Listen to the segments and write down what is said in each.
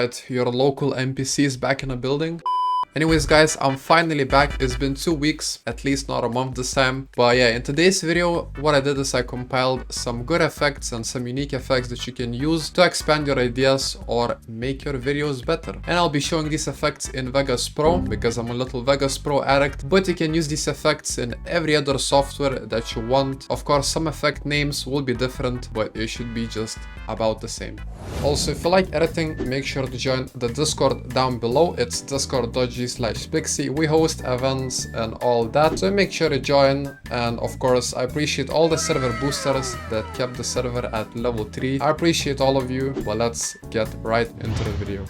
Alright, your local NPC is back in the building. Anyways guys, I'm finally back. It's been 2 weeks, at least not a month this time. But yeah, in today's video, what I did is I compiled some good effects and some unique effects that you can use to expand your ideas or make your videos better. And I'll be showing these effects in Vegas Pro because I'm a little Vegas Pro addict. But you can use these effects in every other software that you want. Of course, some effect names will be different, but it should be just about the same. Also, if you like editing, make sure to join the Discord down below. It's discord.g/pixie. We host events and all that, so make sure to join. And of course, I appreciate all the server boosters that kept the server at level 3. I appreciate all of you. Well, let's get right into the video.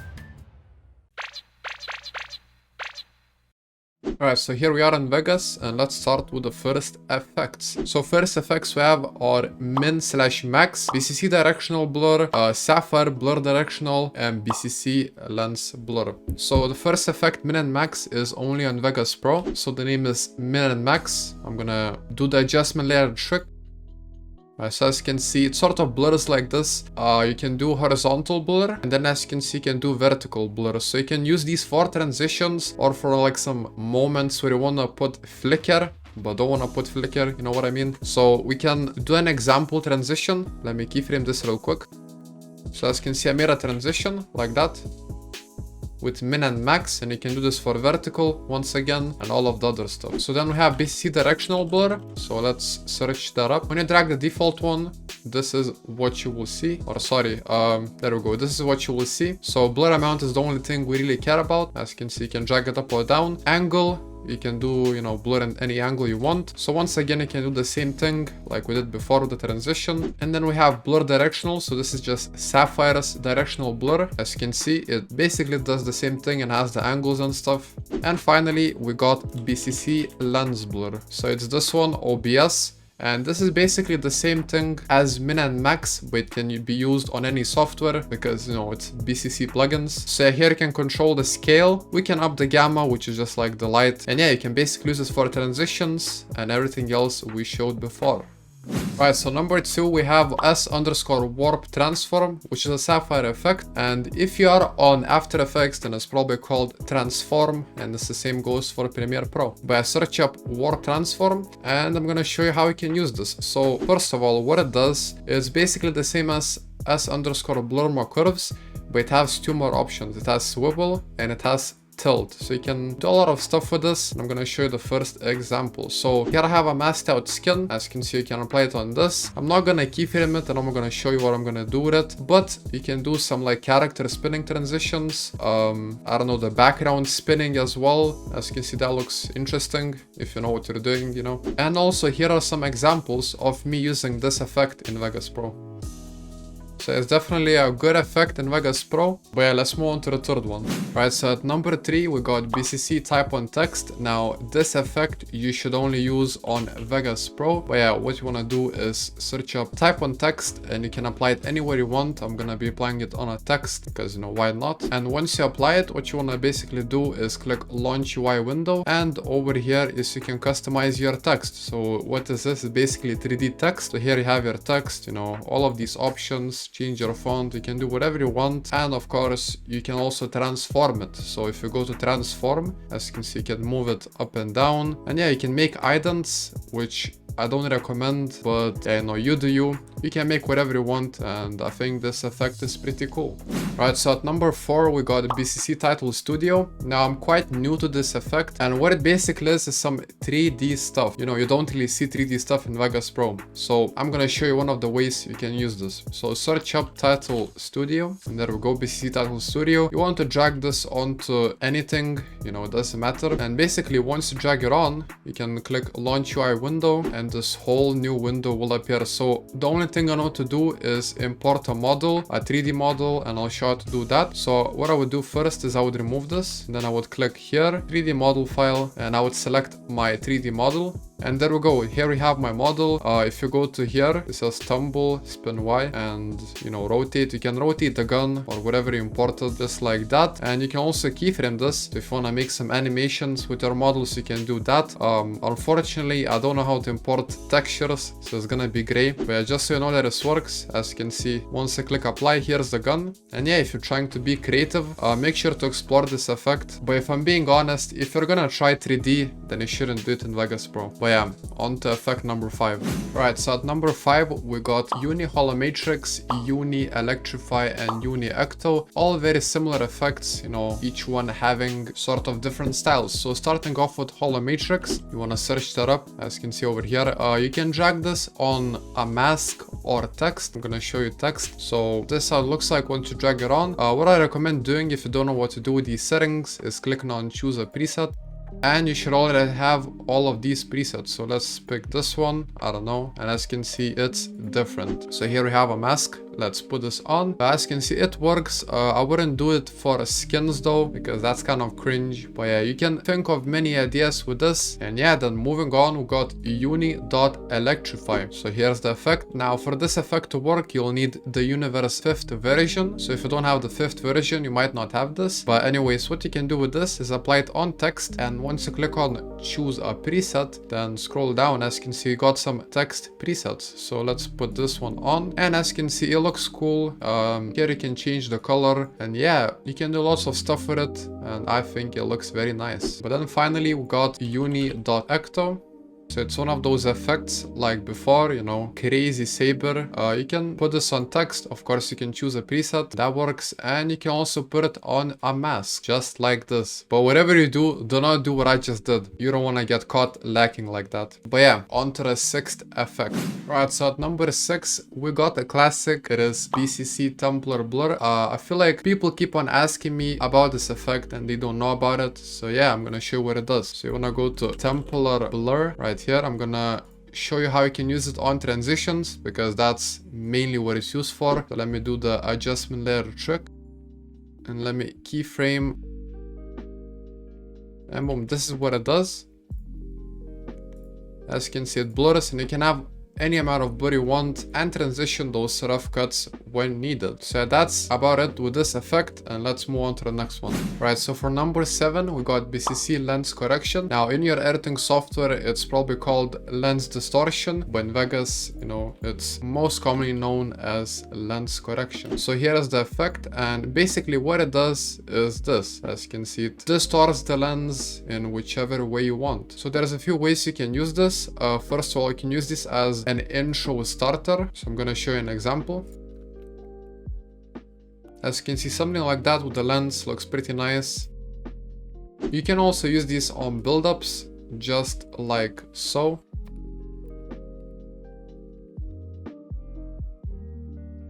Alright, so here we are in Vegas, and let's start with the first effects. So first effects we have are min/max, BCC Directional Blur, Sapphire Blur Directional, and BCC Lens Blur. So the first effect, min and max, is only on Vegas Pro, so the name is min and max. I'm gonna do the adjustment layer trick. So as you can see, it sort of blurs like this. You can do horizontal blur, and then as you can see, you can do vertical blur. So you can use these for transitions or for like some moments where you want to put flicker, but don't want to put flicker, you know what I mean? So we can do an example transition. Let me keyframe this real quick. So as you can see, I made a transition like that with min and max, and you can do this for vertical once again and all of the other stuff. So then we have BCC Directional Blur. So let's search that up. When you drag the default one, this is what you will see. Or sorry, there we go. This is what you will see. So blur amount is the only thing we really care about. As you can see, you can drag it up or down. Angle, you can do, you know, blur in any angle you want. So once again, you can do the same thing like we did before with the transition. And then we have blur directional. So this is just Sapphire's directional blur. As you can see, it basically does the same thing and has the angles and stuff. And finally, we got BCC Lens Blur. So it's this one, OBS. And this is basically the same thing as min and max, but it can be used on any software because, you know, it's BCC plugins. So here you can control the scale. We can up the gamma, which is just like the light. And yeah, you can basically use this for transitions and everything else we showed before. Alright, so number 2, we have S_warp transform, which is a Sapphire effect. And if you are on After Effects, then it's probably called transform, and the same goes for Premiere Pro. But I search up warp transform, and I'm gonna show you how you can use this. So first of all, what it does is basically the same as S_blur more curves, but it has 2 more options. It has swivel and it has tilt, so you can do a lot of stuff with this. I'm gonna show you the first example. So here I have a masked out skin. As you can see, you can apply it on this. I'm not gonna keyframe it, and I'm gonna show you what I'm gonna do with it, but you can do some like character spinning transitions. I don't know, the background spinning as well. As you can see, that looks interesting if you know what you're doing, you know. And also here are some examples of me using this effect in Vegas Pro. So it's definitely a good effect in Vegas Pro. But yeah, let's move on to the third one. Right, so at number 3, we got BCC Type On Text. Now, this effect you should only use on Vegas Pro. But yeah, what you want to do is search up Type On Text, and you can apply it anywhere you want. I'm going to be applying it on a text because, you know, why not? And once you apply it, what you want to basically do is click Launch UI window. And over here is you can customize your text. So what is this? It's basically 3D text. So here you have your text, you know, all of these options. Change your font, you can do whatever you want, and of course you can also transform it. So if you go to transform, as you can see, you can move it up and down, and yeah, you can make idents, which I don't recommend, but yeah, no, you do you. You can make whatever you want, and I think this effect is pretty cool. Right, so at number 4, we got BCC Title Studio. Now, I'm quite new to this effect, and what it basically is some 3D stuff. You know, you don't really see 3D stuff in Vegas Pro. So I'm gonna show you one of the ways you can use this. So search up Title Studio, and there we go, BCC Title Studio. You want to drag this onto anything, you know, it doesn't matter. And basically, once you drag it on, you can click Launch UI window, and this whole new window will appear. So the only thing I know to do is import a model, a 3D model, and I'll show you how to do that. So what I would do first is I would remove this, then I would click here, 3D model file, and I would select my 3D model. And there we go. Here we have my model. If you go to here, it says tumble, spin Y, and you know, rotate. You can rotate the gun or whatever you imported, just like that. And you can also keyframe this. If you want to make some animations with your models, you can do that. Unfortunately, I don't know how to import textures, so it's gonna be gray. But yeah, just so you know that this works, as you can see, once I click apply, here's the gun. And yeah, if you're trying to be creative, make sure to explore this effect. But if I'm being honest, if you're gonna try 3D, then you shouldn't do it in Vegas Pro. But yeah, on to effect number 5. Right, so at number 5, we got uni.Holomatrix, uni.Electrify, and uni.Ecto. All very similar effects, you know, each one having sort of different styles. So starting off with Holomatrix, you want to search that up, as you can see over here. You can drag this on a mask or text. I'm gonna show you text. So this is how it looks like once you drag it on. What I recommend doing if you don't know what to do with these settings is clicking on choose a preset. And you should already have all of these presets. So let's pick this one, I don't know, and as you can see, it's different. So here we have a mask. Let's put this on. As you can see, it works. I wouldn't do it for skins though, because that's kind of cringe. But yeah, you can think of many ideas with this. And yeah, then moving on, we got uni.Electrify. So here's the effect. Now for this effect to work, you'll need the Universe 5th version. So if you don't have the 5th version, you might not have this. But anyways, what you can do with this is apply it on text. And once you click on choose a preset, then scroll down. As you can see, you got some text presets. So let's put this one on. And as you can see, it looks cool. Here you can change the color, and yeah, you can do lots of stuff with it, and I think it looks very nice. But then finally we got uni.Ecto. So it's one of those effects like before, you know, crazy saber. You can put this on text. Of course, you can choose a preset that works, and you can also put it on a mask, just like this. But whatever you do, do not do what I just did. You don't want to get caught lacking like that. But yeah, on to the 6th effect. Right, so at number 6, we got a classic. It is BCC Temporal Blur. I feel like people keep on asking me about this effect and they don't know about it. So yeah, I'm gonna show you what it does. So you wanna go to Temporal Blur right here. I'm gonna show you how you can use it on transitions, because that's mainly what it's used for. So let me do the adjustment layer trick, and let me keyframe, and boom, this is what it does. As you can see, it blurs, and you can have any amount of blur you want and transition those rough cuts when needed. So that's about it with this effect, and let's move on to the next one. Right, so for number 7, we got BCC Lens Correction. Now in your editing software, it's probably called Lens Distortion, but in Vegas, you know, it's most commonly known as Lens Correction. So here is the effect, and basically what it does is this. As you can see, it distorts the lens in whichever way you want. So there's a few ways you can use this. First of all, you can use this as an intro starter. So I'm gonna show you an example. As you can see, something like that with the lens looks pretty nice. You can also use these on build-ups, just like so.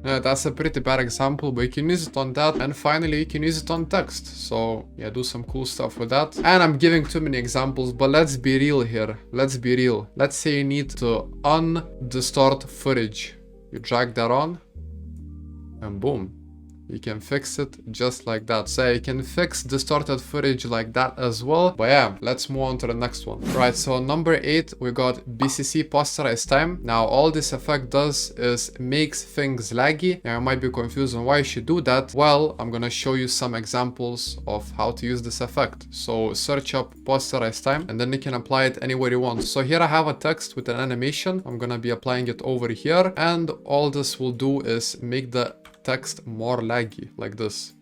That's a pretty bad example, but you can use it on that. And finally, you can use it on text. So yeah, do some cool stuff with that. And I'm giving too many examples, but let's be real here. Let's be real. Let's say you need to undistort footage. You drag that on, and boom. You can fix it just like that. So you can fix distorted footage like that as well. But yeah, let's move on to the next one. Right, so number 8, we got BCC Posterize Time. Now all this effect does is makes things laggy. Now you might be confused on why you should do that. Well, I'm gonna show you some examples of how to use this effect. So search up Posterize Time, and then you can apply it anywhere you want. So here I have a text with an animation. I'm gonna be applying it over here, and all this will do is make the text more laggy, like this.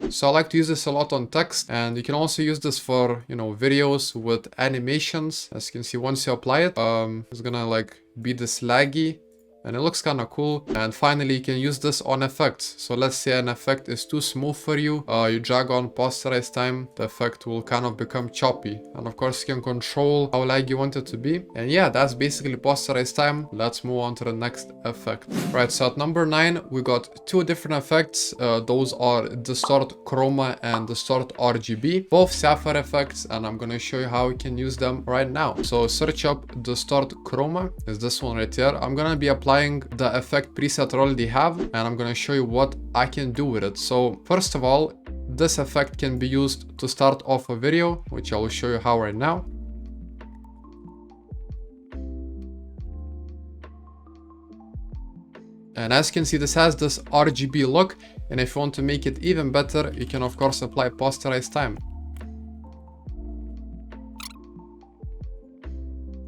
So I like to use this a lot on text, and you can also use this for, you know, videos with animations. As you can see, once you apply it, it's gonna like be this laggy, and it looks kind of cool. And finally, you can use this on effects. So let's say an effect is too smooth for you. You drag on Posterize Time, the effect will kind of become choppy. And of course, you can control how laggy you want it to be. And yeah, that's basically Posterize Time. Let's move on to the next effect. Right, so at number 9, we got 2 different effects. Those are Distort Chroma and Distort RGB. Both sapphire effects, and I'm gonna show you how you can use them right now. So search up Distort Chroma, is this one right here. I'm gonna be applying the effect preset I already have, and I'm gonna show you what I can do with it. So first of all, this effect can be used to start off a video, which I will show you how right now. And as you can see, this has this RGB look, and if you want to make it even better, you can of course apply Posterize Time.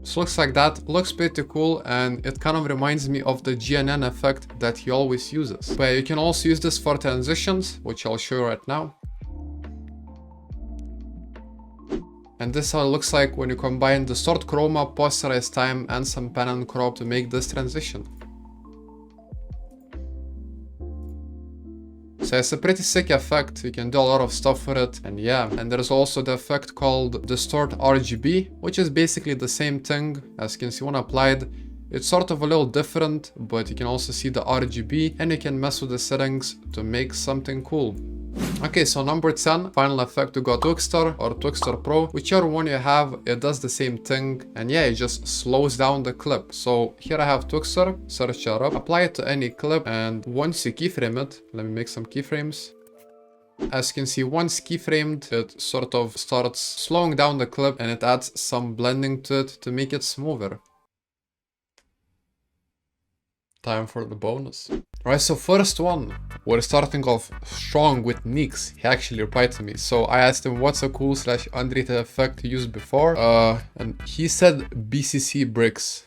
So looks like that, looks pretty cool, and it kind of reminds me of the GNN effect that he always uses. But you can also use this for transitions, which I'll show you right now. And this is how it looks like when you combine Distort Chroma, Posterize Time, and some pan and crop to make this transition. So it's a pretty sick effect, you can do a lot of stuff with it, and yeah. And there's also the effect called Distort RGB, which is basically the same thing. As you can see when applied, it's sort of a little different, but you can also see the RGB, and you can mess with the settings to make something cool. Okay, so number 10, final effect, we got Twixtor or Twixtor Pro. Whichever one you have, it does the same thing, and yeah, it just slows down the clip. So here I have Twixtor, search it up, apply it to any clip, and once you keyframe it, let me make some keyframes. As you can see, once keyframed, it sort of starts slowing down the clip, and it adds some blending to it to make it smoother. Time for the bonus. Alright, so first one, we're starting off strong with Nix. He actually replied to me. So I asked him what's a cool / underrated effect he used before. And he said BCC bricks.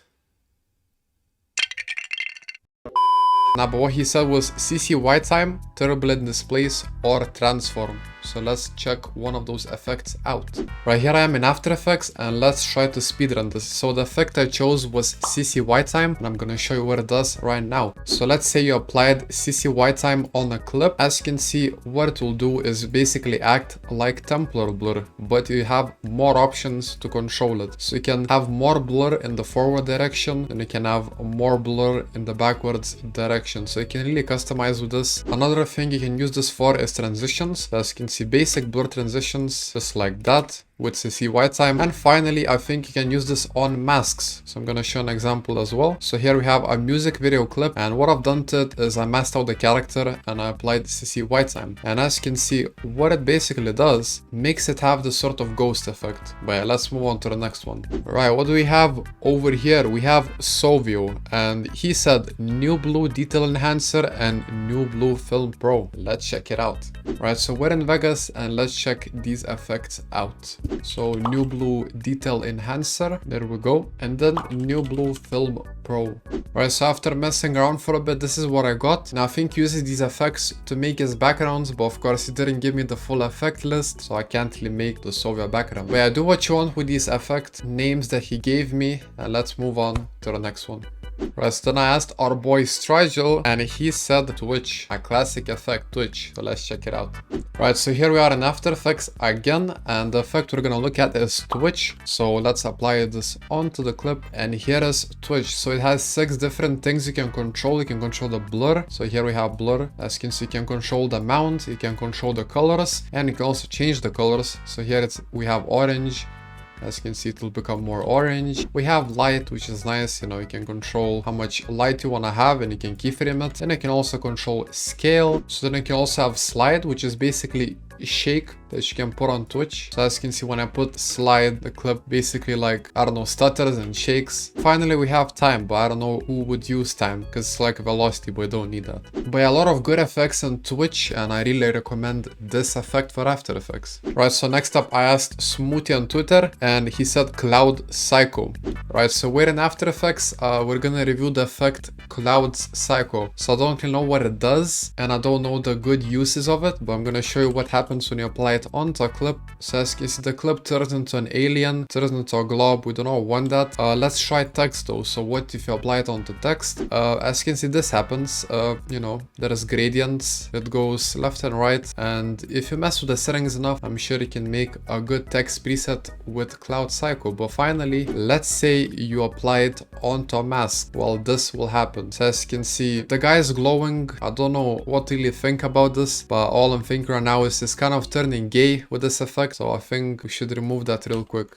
Nah, but what he said was CC white time, turbulent displace, or transform. So let's check one of those effects out. Right, here I am in After Effects, and let's try to speedrun this. So the effect I chose was CC white time, and I'm gonna show you what it does right now. So let's say you applied CC white time on a clip. As you can see, what it will do is basically act like temporal blur, but you have more options to control it. So you can have more blur in the forward direction, and you can have more blur in the backwards direction. So you can really customize with this. Another thing you can use this for is transitions. As you can see, basic blur transitions just like that with CC white time. And finally, I think you can use this on masks. So I'm gonna show an example as well. So here we have a music video clip, and what I've done to it is I masked out the character and I applied CC white time. And as you can see, what it basically does makes it have this sort of ghost effect. But yeah, let's move on to the next one. Right, what do we have over here? We have Sovio, and he said new blue detail enhancer and new blue film pro. Let's check it out. Right, so we're in Vegas, and let's check these effects out. So new blue detail enhancer, there we go, and then new blue film pro. Right, so after messing around for a bit, this is what I got. Now I think he uses these effects to make his backgrounds, but of course he didn't give me the full effect list, so I can't really make the Sovia background. But yeah, do what you want with these effect names that he gave me, and let's move on to the next one. Right, so then I asked our boy Strigel, and he said Twitch, a classic effect, Twitch. So let's check it out. Right, so here we are in After Effects again, and the effect we're gonna look at is Twitch. So let's apply this onto the clip, and here is Twitch. So it has 6 different things you can control. You can control the blur. So here we have blur. As you can see, you can control the amount, you can control the colors, and you can also change the colors. So here we have orange. As you can see, it will become more orange. We have light, which is nice. You know, you can control how much light you want to have, and you can keyframe it. And you can also control scale. So then you can also have slide, which is basically shake that you can put on Twitch. So as you can see, when I put slide, the clip basically, like, I don't know, stutters and shakes. Finally, we have time, but I don't know who would use time because it's like velocity, but we don't need that. But yeah, a lot of good effects on Twitch, and I really recommend this effect for After Effects. Right, so next up I asked Smoothie on Twitter, and he said Cloud Psycho. Right, so we're in After Effects. We're gonna review the effect Clouds Psycho. So I don't really know what it does, and I don't know the good uses of it, but I'm gonna show you what happens when you apply it onto a clip. So as you can see, the clip turns into an alien, turns into a glob. We do not want that. Let's try text though. So what if you apply it onto text? As you can see, this happens. You know, there is gradients. It goes left and right, and if you mess with the settings enough, I'm sure you can make a good text preset with Cloud Psycho. But finally, let's say you apply it onto a mask. Well, this will happen. So as you can see, the guy is glowing. I don't know what to really think about this, but all I'm thinking right now is this kind of turning gay with this effect. So I think we should remove that real quick.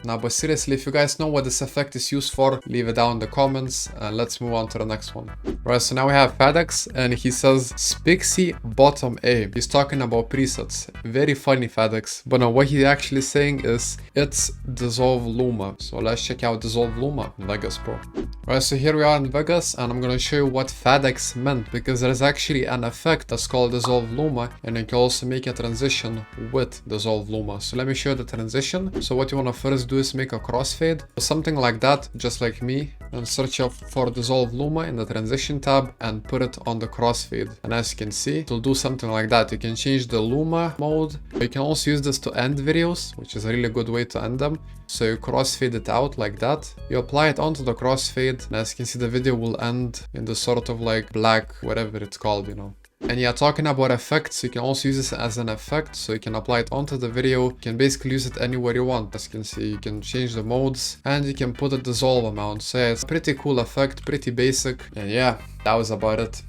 Nah, but seriously, if you guys know what this effect is used for, leave it down in the comments, and let's move on to the next one. Right, so now we have FedEx, and he says, Spixie bottom A. He's talking about presets. Very funny, FedEx. But no, what he's actually saying is, it's Dissolve Luma. So let's check out Dissolve Luma in Vegas Pro. Right, so here we are in Vegas, and I'm gonna show you what FedEx meant, because there's actually an effect that's called Dissolve Luma, and you can also make a transition with Dissolve Luma. So let me show you the transition. So what you wanna first do is make a crossfade, something like that, just like me, and search up for Dissolve Luma in the transition tab and put it on the crossfade. And as you can see, it will do something like that. You can change the Luma mode. You can also use this to end videos, which is a really good way to end them. So you crossfade it out like that. You apply it onto the crossfade, and as you can see, the video will end in the sort of like black, whatever it's called, you know. And yeah, talking about effects, you can also use this as an effect, so you can apply it onto the video. You can basically use it anywhere you want. As you can see, you can change the modes, and you can put a dissolve amount. So yeah, it's a pretty cool effect, pretty basic. And yeah, that was about it.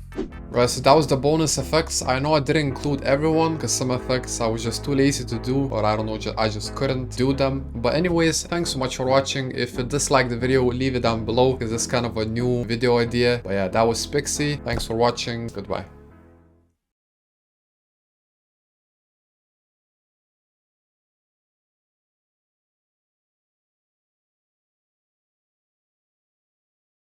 Right, so that was the bonus effects. I know I didn't include everyone, because some effects I was just too lazy to do, or I don't know, I just couldn't do them. But anyways, thanks so much for watching. If you disliked the video, leave it down below, because it's kind of a new video idea. But yeah, that was Spixie. Thanks for watching. Goodbye.